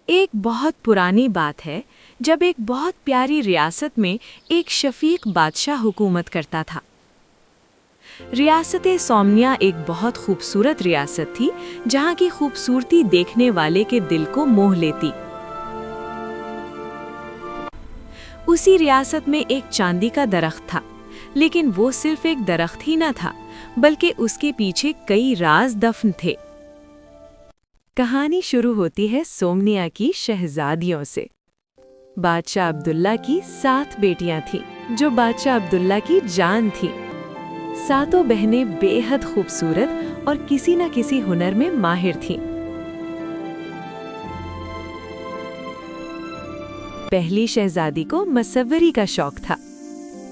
ایک بہت پرانی بات ہے جب ایک بہت پیاری ریاست میں ایک شفیق بادشاہ حکومت کرتا تھا۔ ریاست سومنیا ایک بہت خوبصورت ریاست تھی جہاں کی خوبصورتی دیکھنے والے کے دل کو موہ لیتی۔ اسی ریاست میں ایک چاندی کا درخت تھا، لیکن وہ صرف ایک درخت ہی نہ تھا بلکہ اس کے پیچھے کئی راز دفن تھے۔ کہانی شروع ہوتی ہے سومنیا کی شہزادیوں سے۔ بادشاہ عبداللہ کی 7 بیٹیاں تھیں جو بادشاہ عبداللہ کی جان تھیں۔ 7 بہنیں بے حد خوبصورت اور کسی نہ کسی ہنر میں ماہر تھیں۔ پہلی شہزادی کو مصوری کا شوق تھا۔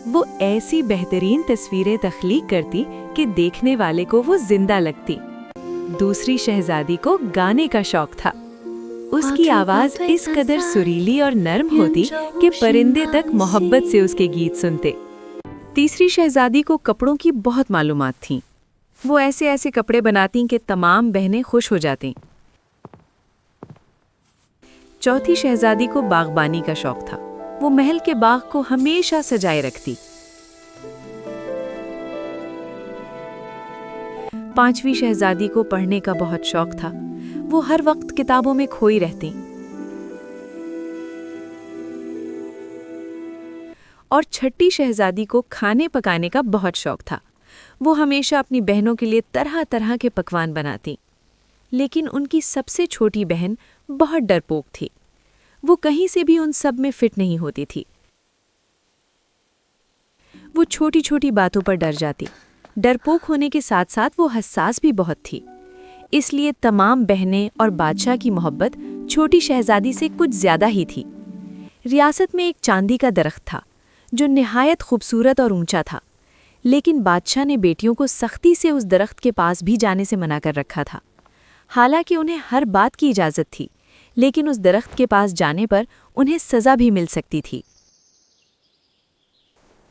وہ ایسی بہترین تصویریں تخلیق کرتی کہ دیکھنے والے کو وہ زندہ لگتی۔ دوسری شہزادی کو گانے کا شوق تھا۔ اس کی آواز اس قدر سریلی اور نرم ہوتی کہ پرندے تک محبت سے اس کے گیت سنتے۔ تیسری شہزادی کو کپڑوں کی بہت معلومات تھیں۔ وہ ایسے کپڑے بناتی کہ تمام بہنیں خوش ہو جاتیں۔ چوتھی شہزادی کو باغبانی کا شوق تھا۔ وہ محل کے باغ کو ہمیشہ سجائے رکھتی۔ پانچویں شہزادی کو پڑھنے کا بہت شوق تھا۔ وہ ہر وقت کتابوں میں کھوئی رہتی۔ اور چھٹی شہزادی کو کھانے پکانے کا بہت شوق تھا۔ وہ ہمیشہ اپنی بہنوں کے لیے طرح طرح کے پکوان بناتی۔ لیکن ان کی سب سے چھوٹی بہن بہت ڈرپوک تھی۔ وہ کہیں سے بھی ان سب میں فٹ نہیں ہوتی تھی۔ وہ چھوٹی چھوٹی باتوں پر ڈر جاتی۔ ڈرپوک ہونے کے ساتھ ساتھ وہ حساس بھی بہت تھی۔ اس لیے تمام بہنیں اور بادشاہ کی محبت چھوٹی شہزادی سے کچھ زیادہ ہی تھی۔ ریاست میں ایک چاندی کا درخت تھا جو نہایت خوبصورت اور اونچا تھا، لیکن بادشاہ نے بیٹیوں کو سختی سے اس درخت کے پاس بھی جانے سے منع کر رکھا تھا۔ حالانکہ انہیں ہر بات کی اجازت تھی، لیکن اس درخت کے پاس جانے پر انہیں سزا بھی مل سکتی تھی۔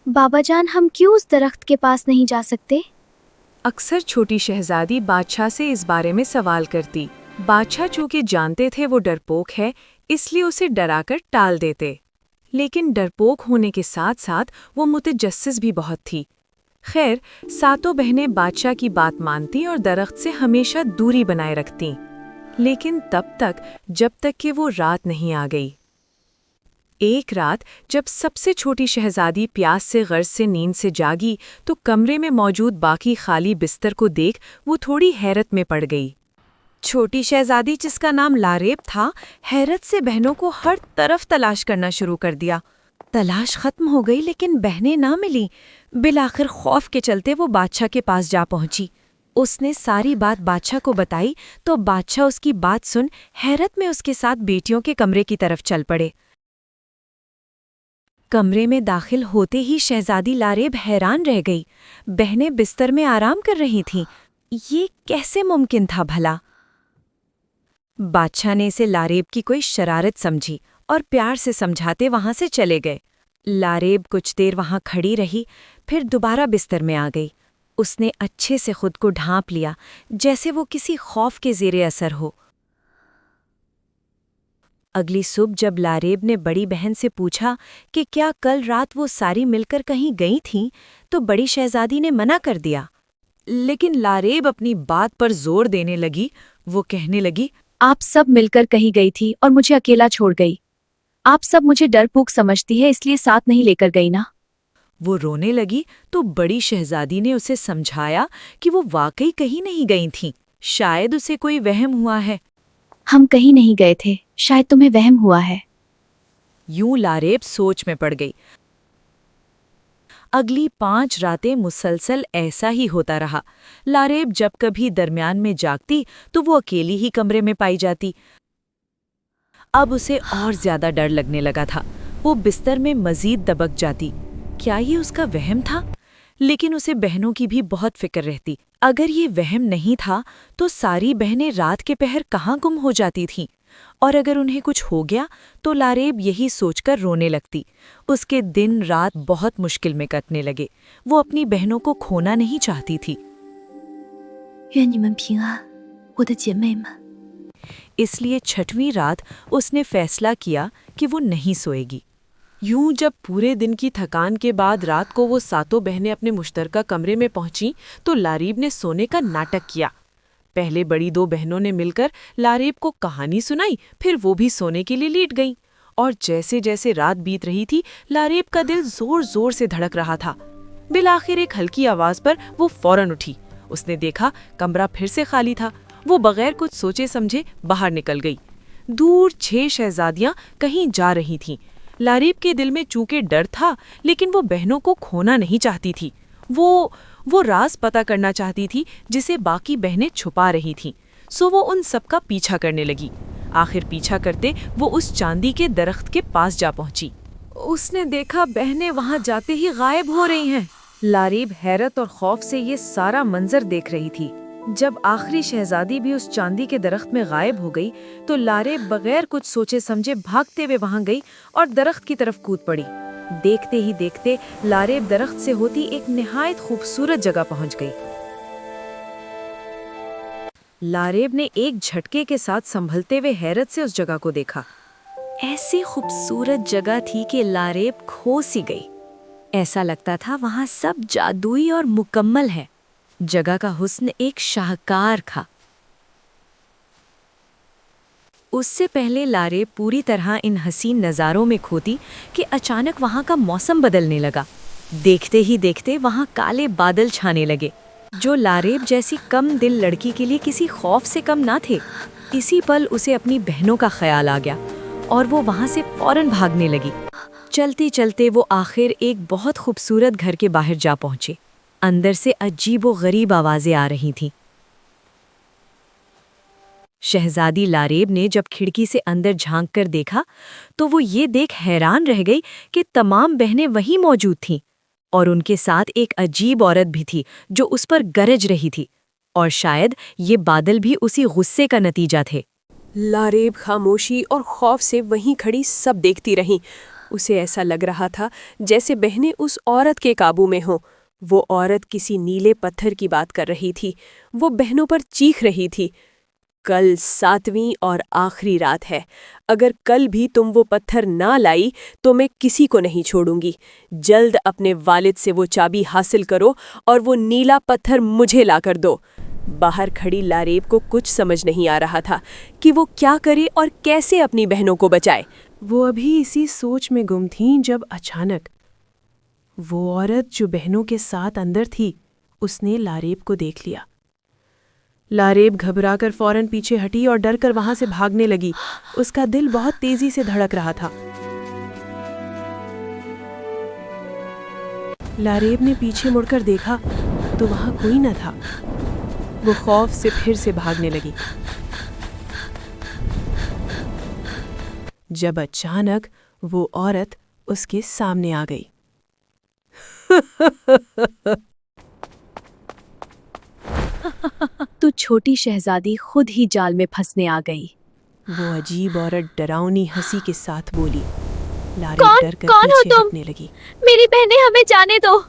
بابا جان، ہم کیوں اس درخت کے پاس نہیں جا سکتے؟ اکثر چھوٹی شہزادی بادشاہ سے اس بارے میں سوال کرتی۔ بادشاہ چونکہ جانتے تھے وہ ڈرپوک ہے، اس لیے اسے ڈرا کر ٹال دیتے۔ لیکن ڈرپوک ہونے کے ساتھ ساتھ وہ متجسس بھی بہت تھی۔ خیر، 7 بہنیں بادشاہ کی بات مانتی اور درخت سے ہمیشہ دوری بنائے رکھتیں، لیکن تب تک جب تک کہ وہ رات نہیں آ گئی۔ ایک رات جب سب سے چھوٹی شہزادی پیاس سے غرض سے نیند سے جاگی تو کمرے میں موجود باقی خالی بستر کو دیکھ وہ تھوڑی حیرت میں پڑ گئی۔ چھوٹی شہزادی، جس کا نام لاریب تھا، حیرت سے بہنوں کو ہر طرف تلاش کرنا شروع کر دیا۔ تلاش ختم ہو گئی لیکن بہنیں نہ ملیں۔ بالآخر خوف کے چلتے وہ بادشاہ کے پاس جا پہنچی۔ اس نے ساری بات بادشاہ کو بتائی تو بادشاہ اس کی بات سن حیرت میں اس کے ساتھ بیٹیوں کے کمرے کی طرف چل پڑے۔ کمرے میں داخل ہوتے ہی شہزادی لاریب حیران رہ گئی۔ بہنیں بستر میں آرام کر رہی تھیں۔ یہ کیسے ممکن تھا بھلا؟ بادشاہ نے اسے لاریب کی کوئی شرارت سمجھی اور پیار سے سمجھاتے وہاں سے چلے گئے۔ لاریب کچھ دیر وہاں کھڑی رہی، پھر دوبارہ بستر میں آ گئی۔ اس نے اچھے سے خود کو ڈھانپ لیا جیسے وہ کسی خوف کے زیر اثر ہو۔ اگلی صبح جب لاریب نے بڑی بہن سے پوچھا کہ کیا کل رات وہ ساری مل کر کہیں گئی تھیں تو بڑی شہزادی نے منع کر دیا۔ لیکن لاریب اپنی بات پر زور دینے لگی۔ وہ کہنے لگی، آپ سب مل کر کہیں گئی تھی اور مجھے اکیلا چھوڑ گئی۔ آپ سب مجھے ڈرپوک سمجھتی ہے، اس لیے ساتھ نہیں لے کر گئی نا۔ وہ رونے لگی تو بڑی شہزادی نے اسے سمجھایا کہ وہ واقعی کہیں نہیں گئی تھیں، شاید اسے کوئی وہم ہوا ہے۔ ہم کہیں نہیں گئے تھے، شاید تمہیں وہم ہوا ہے۔ یوں لاریب سوچ میں پڑ گئی۔ اگلی 5 راتیں مسلسل ایسا ہی ہوتا رہا۔ لاریب جب کبھی درمیان میں جاگتی تو وہ اکیلی ہی کمرے میں پائی جاتی۔ اب اسے اور زیادہ ڈر لگنے لگا تھا۔ وہ بستر میں مزید دبک جاتی۔ کیا یہ اس کا وہم تھا؟ لیکن اسے بہنوں کی بھی بہت فکر رہتی۔ اگر یہ وہم نہیں تھا تو ساری بہنیں رات کے پہر کہاں گم ہو جاتی تھیں، اور اگر انہیں کچھ ہو گیا تو لاریب یہی سوچ کر رونے لگتی۔ اس کے دن رات بہت مشکل میں کٹنے لگے۔ وہ اپنی بہنوں کو کھونا نہیں چاہتی تھی۔愿你们平安，我的姐妹们。اس لیے 6ویں رات اس نے فیصلہ کیا کہ وہ نہیں سوئے گی۔ یوں جب پورے دن کی تھکان کے بعد رات کو وہ ساتوں بہنیں اپنے مشترکہ کمرے میں پہنچیں تو لاریب نے سونے کا ناٹک کیا۔ پہلے بڑی 2 بہنوں نے مل کر لاریب کو کہانی سنائی، پھر وہ بھی سونے کے لیے لیٹ گئیں، اور جیسے جیسے رات بیت رہی تھی لاریب کا دل زور زور سے دھڑک رہا تھا۔ بالآخر ایک ہلکی آواز پر وہ فوراً اٹھی۔ اس نے دیکھا کمرہ پھر سے خالی تھا۔ وہ بغیر کچھ سوچے سمجھے باہر نکل گئی۔ دور 6 شہزادیاں کہیں جا رہی تھیں۔ لاریب کے دل میں چونکہ ڈر تھا لیکن وہ بہنوں کو کھونا نہیں چاہتی تھی۔ وہ راز پتہ کرنا چاہتی تھی جسے باقی بہنیں چھپا رہی تھیں، سو وہ ان سب کا پیچھا کرنے لگی۔ آخر پیچھا کرتے وہ اس چاندی کے درخت کے پاس جا پہنچی۔ اس نے دیکھا بہنیں وہاں جاتے ہی غائب ہو رہی ہیں۔ لاریب حیرت اور خوف سے یہ سارا منظر دیکھ رہی تھی۔ جب آخری شہزادی بھی اس چاندی کے درخت میں غائب ہو گئی تو لاریب بغیر کچھ سوچے سمجھے بھاگتے ہوئے وہاں گئی اور درخت کی طرف کود پڑی۔ دیکھتے ہی دیکھتے لاریب درخت سے ہوتی ایک نہایت خوبصورت جگہ پہنچ گئی۔ لاریب نے ایک جھٹکے کے ساتھ سنبھلتے ہوئے حیرت سے اس جگہ کو دیکھا۔ ایسی خوبصورت جگہ تھی کہ لاریب کھو سی گئی۔ ایسا لگتا تھا وہاں سب جادوئی اور مکمل ہے۔ جگہ کا حسن ایک شاہکار تھا۔ اس سے پہلے لاریب پوری طرح ان حسین نظاروں میں کھوتی کہ اچانک وہاں کا موسم بدلنے لگا۔ دیکھتے ہی دیکھتے وہاں کالے بادل چھانے لگے جو لاریب جیسی کم دل لڑکی کے لیے کسی خوف سے کم نہ تھے۔ اسی پل اسے اپنی بہنوں کا خیال آ گیا اور وہ وہاں سے فوراً بھاگنے لگی۔ چلتے چلتے وہ آخر ایک بہت خوبصورت گھر کے باہر جا پہنچے۔ اندر سے عجیب و غریب آوازیں آ رہی تھیں۔ شہزادی لاریب نے جب کھڑکی سے اندر جھانک کر دیکھا تو وہ یہ دیکھ حیران رہ گئی کہ تمام بہنیں وہیں موجود تھیں، اور ان کے ساتھ ایک عجیب عورت بھی تھی جو اس پر گرج رہی تھی، اور شاید یہ بادل بھی اسی غصے کا نتیجہ تھے۔ لاریب خاموشی اور خوف سے وہیں کھڑی سب دیکھتی رہیں۔ اسے ایسا لگ رہا تھا جیسے بہنیں اس عورت کے قابو میں ہوں۔ وہ عورت کسی نیلے پتھر کی بات کر رہی تھی۔ وہ بہنوں پر چیخ رہی تھی، کل 7ویں اور آخری رات ہے۔ اگر کل بھی تم وہ پتھر نہ لائی تو میں کسی کو نہیں چھوڑوں گی۔ جلد اپنے والد سے وہ چابی حاصل کرو اور وہ نیلا پتھر مجھے لا کر دو۔ باہر کھڑی لاریب کو کچھ سمجھ نہیں آ رہا تھا کہ وہ کیا کرے اور کیسے اپنی بہنوں کو بچائے۔ وہ ابھی اسی سوچ میں گم تھیں جب اچانک وہ عورت جو بہنوں کے ساتھ اندر تھی اس نے لاریب کو دیکھ لیا۔ لاریب گھبرا کر فوراً پیچھے ہٹی اور ڈر کر وہاں سے بھاگنے لگی۔ اس کا دل بہت تیزی سے دھڑک رہا تھا۔ لاریب نے پیچھے مڑ کر دیکھا تو وہاں کوئی نہ تھا۔ وہ خوف سے پھر سے بھاگنے لگی، جب اچانک وہ عورت اس کے سامنے آ گئی۔ تو چھوٹی شہزادی خود ہی جال میں پھنسنے آ گئی۔ وہ عجیب عورت ڈراؤنی ہنسی کے ساتھ بولی۔ لاریب ڈر کر کون ہو پیچھے تم؟ ہٹنے لگی۔ میری بہنیں ہمیں جانے دو۔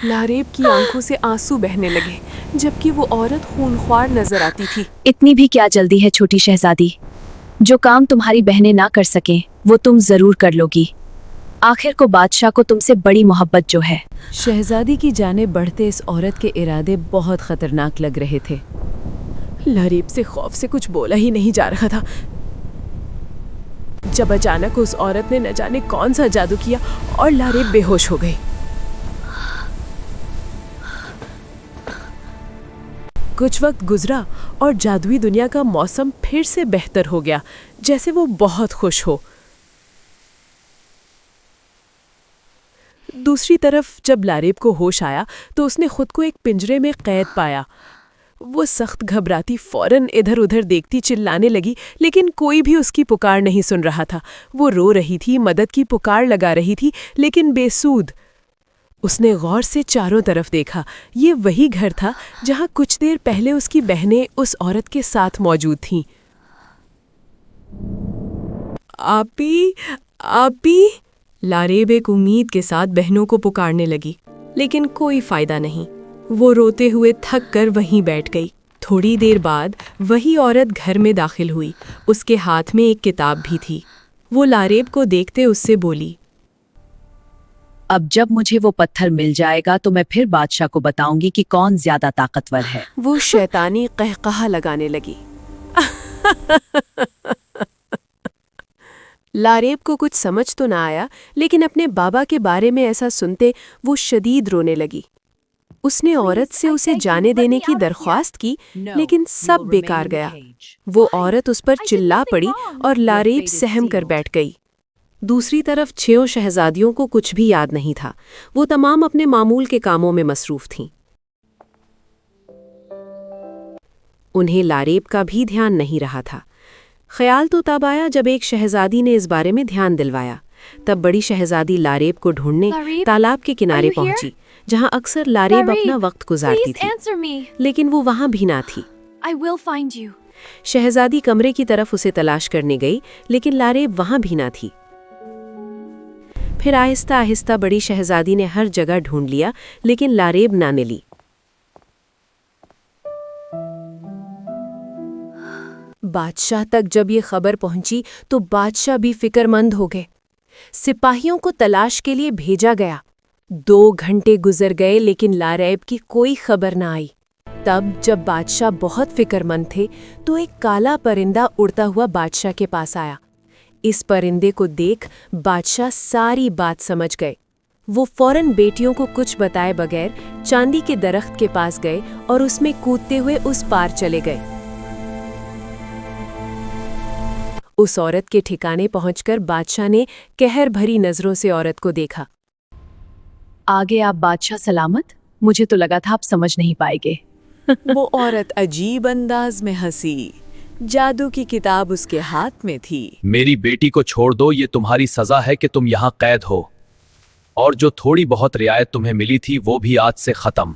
لاریب کی آنکھوں سے آنسو بہنے لگے جبکہ وہ عورت خونخوار نظر آتی تھی۔ اتنی بھی کیا جلدی ہے چھوٹی شہزادی؟ جو کام تمہاری بہنیں نہ کر سکیں وہ تم ضرور کر لو گی۔ آخر کو بادشاہ کو تم سے بڑی محبت جو ہے۔ شہزادی کی جانب بڑھتے اس عورت کے ارادے بہت خطرناک لگ رہے تھے۔ لاریب سے خوف سے کچھ بولا ہی نہیں جا رہا تھا جب اچانک اس عورت نے نہ جانے کون سا جادو کیا اور لاریب بے ہوش ہو گئی۔ کچھ وقت گزرا اور جادوئی دنیا کا موسم پھر سے بہتر ہو گیا، جیسے وہ بہت خوش ہو۔ دوسری طرف جب لاریب کو ہوش آیا تو اس نے خود کو ایک پنجرے میں قید پایا۔ وہ سخت گھبراتی فوراً ادھر ادھر دیکھتی چلانے لگی لیکن کوئی بھی اس کی پکار نہیں سن رہا تھا۔ وہ رو رہی تھی، مدد کی پکار لگا رہی تھی لیکن بے سود۔ اس نے غور سے چاروں طرف دیکھا۔ یہ وہی گھر تھا جہاں کچھ دیر پہلے اس کی بہنیں اس عورت کے ساتھ موجود تھیں۔ آپی، آپی، لاریب ایک امید کے ساتھ بہنوں کو پکارنے لگی لیکن کوئی فائدہ نہیں۔ وہ روتے ہوئے تھک کر وہیں بیٹھ گئی۔ تھوڑی دیر بعد وہی عورت گھر میں داخل ہوئی، اس کے ہاتھ میں ایک کتاب بھی تھی۔ وہ لاریب کو دیکھتے اس سے بولی، اب جب مجھے وہ پتھر مل جائے گا تو میں پھر بادشاہ کو بتاؤں گی کہ کون زیادہ طاقتور ہے۔ وہ شیطانی قہقہہ لگانے لگی۔ لاریب کو کچھ سمجھ تو نہ آیا، لیکن اپنے بابا کے بارے میں ایسا سنتے وہ شدید رونے لگی۔ اس نے عورت سے اسے جانے دینے کی درخواست کی، لیکن سب بیکار گیا۔ وہ عورت اس پر چلا پڑی اور لاریب سہم کر بیٹھ گئی۔ دوسری طرف 6 شہزادیوں کو کچھ بھی یاد نہیں تھا، وہ تمام اپنے معمول کے کاموں میں مصروف تھیں۔ انہیں لاریب کا بھی دھیان نہیں رہا تھا۔ خیال تو تب آیا جب ایک شہزادی نے اس بارے میں دھیان دلوایا۔ تب بڑی شہزادی لاریب کو ڈھونڈنے تالاب کے کنارے پہنچی، جہاں اکثر لاریب اپنا وقت گزارتی تھی، لیکن وہ وہاں بھی نہ تھی۔ شہزادی کمرے کی طرف اسے تلاش کرنے گئی، لیکن لاریب وہاں بھی نہ تھی۔ پھر آہستہ آہستہ بڑی شہزادی نے ہر جگہ ڈھونڈ لیا، لیکن لاریب نہ ملی۔ بادشاہ تک جب یہ خبر پہنچی تو بادشاہ بھی فکر مند ہو گئے۔ سپاہیوں کو تلاش کے لیے بھیجا گیا۔ 2 گھنٹے گزر گئے لیکن لاریب کی کوئی خبر نہ آئی۔ تب جب بادشاہ بہت فکر مند تھے تو ایک کالا پرندہ اڑتا ہوا بادشاہ کے پاس آیا۔ اس پرندے کو دیکھ بادشاہ ساری بات سمجھ گئے۔ وہ فوراً بیٹیوں کو کچھ بتائے بغیر چاندی کے درخت کے پاس گئے اور اس میں کودتے ہوئے اس پار چلے گئے۔ اس عورت کے ٹھکانے پہنچ کر بادشاہ نے قہر بھری نظروں سے عورت کو دیکھا۔ آگے آپ بادشاہ سلامت؟ مجھے تو لگا تھا آپ سمجھ نہیں پائے گے۔ وہ عورت عجیب انداز میں ہنسی۔ جادو کی کتاب اس کے ہاتھ میں تھی۔ میری بیٹی کو چھوڑ دو، یہ تمہاری سزا ہے کہ تم یہاں قید ہو، اور جو تھوڑی بہت رعایت تمہیں ملی تھی وہ بھی آج سے ختم۔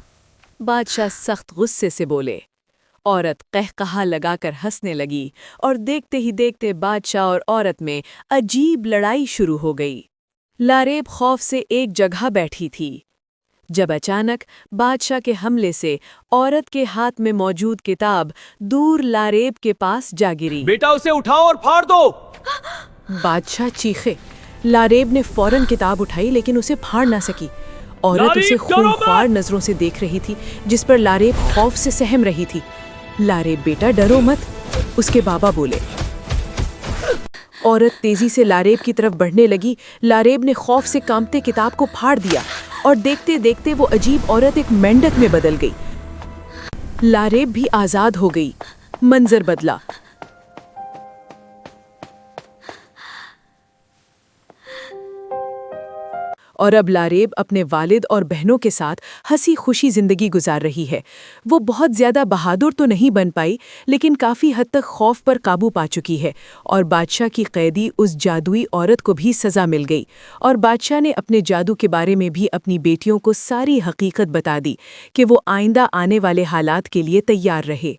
بادشاہ سخت غصے سے بولے۔ عورت قہقہا لگا کر ہنسنے لگی، اور دیکھتے ہی دیکھتے بادشاہ اور عورت میں عجیب لڑائی شروع ہو گئی۔ لاریب خوف سے ایک جگہ بیٹھی تھی، جب اچانک بادشاہ کے حملے سے عورت کے ہاتھ میں موجود کتاب دور لاریب کے پاس جا گری۔ بیٹا اسے اٹھاؤ اور پھاڑ دو۔ بادشاہ چیخے۔ لاریب نے فوراً کتاب اٹھائی لیکن اسے پھاڑ نہ سکی۔ عورت اسے خونخوار نظروں سے دیکھ رہی تھی، جس پر لاریب خوف سے سہم رہی تھی۔ لاریب بیٹا ڈرو مت، اس کے بابا بولے۔ عورت تیزی سے لاریب کی طرف بڑھنے لگی۔ لاریب نے خوف سے کانپتے کتاب کو پھاڑ دیا، اور دیکھتے دیکھتے وہ عجیب عورت ایک مینڈک میں بدل گئی۔ لاریب بھی آزاد ہو گئی۔ منظر بدلا۔ اور اب لاریب اپنے والد اور بہنوں کے ساتھ ہنسی خوشی زندگی گزار رہی ہے۔ وہ بہت زیادہ بہادر تو نہیں بن پائی، لیکن کافی حد تک خوف پر قابو پا چکی ہے، اور بادشاہ کی قیدی اس جادوئی عورت کو بھی سزا مل گئی، اور بادشاہ نے اپنے جادو کے بارے میں بھی اپنی بیٹیوں کو ساری حقیقت بتا دی کہ وہ آئندہ آنے والے حالات کے لیے تیار رہے۔